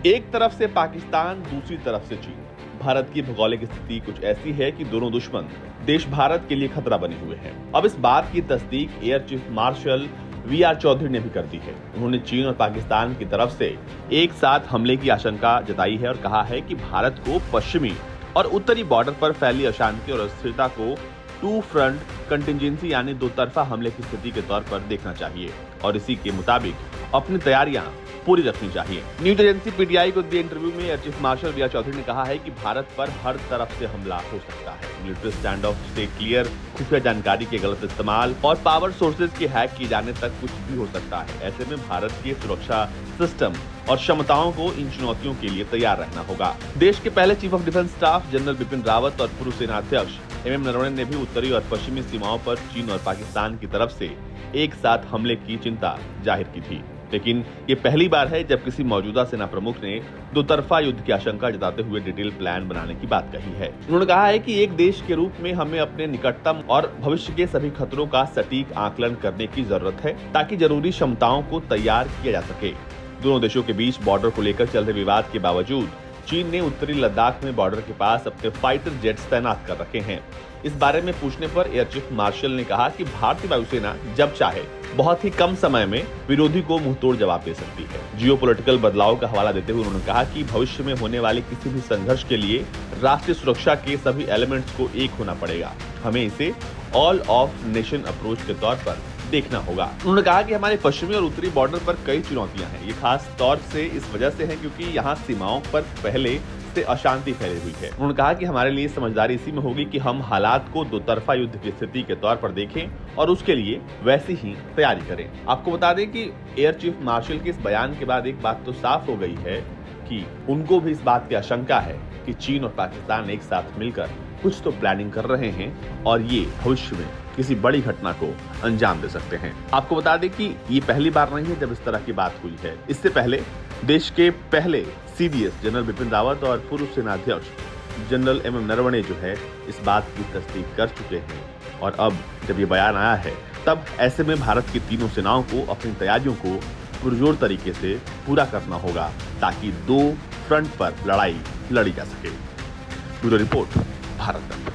एक तरफ से पाकिस्तान, दूसरी तरफ से चीन। भारत की भौगोलिक स्थिति कुछ ऐसी है कि दोनों दुश्मन देश भारत के लिए खतरा बने हुए हैं। अब इस बात की तस्दीक air chief marshal V R. Chaudhary ने भी कर दी है। उन्होंने चीन और पाकिस्तान की तरफ से एक साथ हमले की आशंका जताई है और कहा है कि भारत को पश्चिमी और उत्तरी बॉर्डर पर फैली अशांति और अस्थिरता को टू फ्रंट कंटिजेंसी यानी दो तरफा हमले की स्थिति के तौर पर देखना चाहिए और इसी के मुताबिक अपनी तैयारियां पूरी रखनी चाहिए। न्यूज एजेंसी पीटीआई को दिए इंटरव्यू में air chief marshal V R. Chaudhary ने कहा है कि भारत पर हर तरफ से हमला हो सकता है। मिलिट्री स्टैंड ऑफ से क्लियर, खुफिया जानकारी के गलत इस्तेमाल और पावर सोर्सेज के हैक किए जाने तक कुछ भी हो सकता है। ऐसे में भारत के सुरक्षा सिस्टम और क्षमताओं को इन चुनौतियों के लिए तैयार रहना होगा। देश के पहले chief of defence staff general Bipin Rawat और पूर्व सेनाध्यक्ष एम नरवणे ने भी उत्तरी और पश्चिमी सीमाओं पर चीन और पाकिस्तान की तरफ से एक साथ हमले की चिंता जाहिर की थी। लेकिन ये पहली बार है जब किसी मौजूदा सेना प्रमुख ने दो तरफा युद्ध की आशंका जताते हुए डिटेल प्लान बनाने की बात कही है। उन्होंने कहा है कि एक देश के रूप में हमें अपने निकटतम और भविष्य के सभी खतरों का सटीक आकलन करने की जरूरत है ताकि जरूरी क्षमताओं को तैयार किया जा सके। दोनों देशों के बीच बॉर्डर को लेकर चल रहे विवाद के बावजूद चीन ने उत्तरी लद्दाख में बॉर्डर के पास अपने फाइटर जेट्स तैनात कर रखे हैं। इस बारे में पूछने पर एयर चीफ मार्शल ने कहा कि भारतीय वायुसेना जब चाहे बहुत ही कम समय में विरोधी को मुंहतोड़ जवाब दे सकती है। जियोपॉलिटिकल बदलाव का हवाला देते हुए उन्होंने कहा कि भविष्य में होने वाले किसी भी संघर्ष के लिए राष्ट्रीय सुरक्षा के सभी एलिमेंट्स को एक होना पड़ेगा। हमें इसे ऑल ऑफ नेशन अप्रोच के तौर पर देखना होगा। उन्होंने कहा कि हमारे पश्चिमी और उत्तरी बॉर्डर पर कई चुनौतियां हैं। ये खास तौर से इस वजह से है क्योंकि यहाँ सीमाओं पर पहले से अशांति फैली हुई है। उन्होंने कहा कि हमारे लिए समझदारी इसी में होगी कि हम हालात को दो तरफा युद्ध की स्थिति के तौर पर देखें और उसके लिए वैसी ही तैयारी करें। आपको बता दें कि एयर चीफ मार्शल के इस बयान के बाद एक बात तो साफ हो गई है कि उनको भी इस बात की आशंका है कि चीन और पाकिस्तान एक साथ मिलकर कुछ तो प्लानिंग कर रहे हैं और ये भविष्य में किसी बड़ी घटना को अंजाम दे सकते हैं। आपको बता दें कि ये पहली बार नहीं है जब इस तरह की बात हुई है। इससे पहले देश के पहले सीडीएस जनरल बिपिन रावत और पूर्व सेनाध्यक्ष जनरल एम नरवणे जो है इस बात की तस्दीक कर चुके हैं और अब जब ये बयान आया है तब ऐसे में भारत की तीनों सेनाओं को अपनी तैयारियों को पुरजोर तरीके से पूरा करना होगा ताकि दो फ्रंट पर लड़ाई लड़ी जा सके। ब्यूरो रिपोर्ट, भारत तक।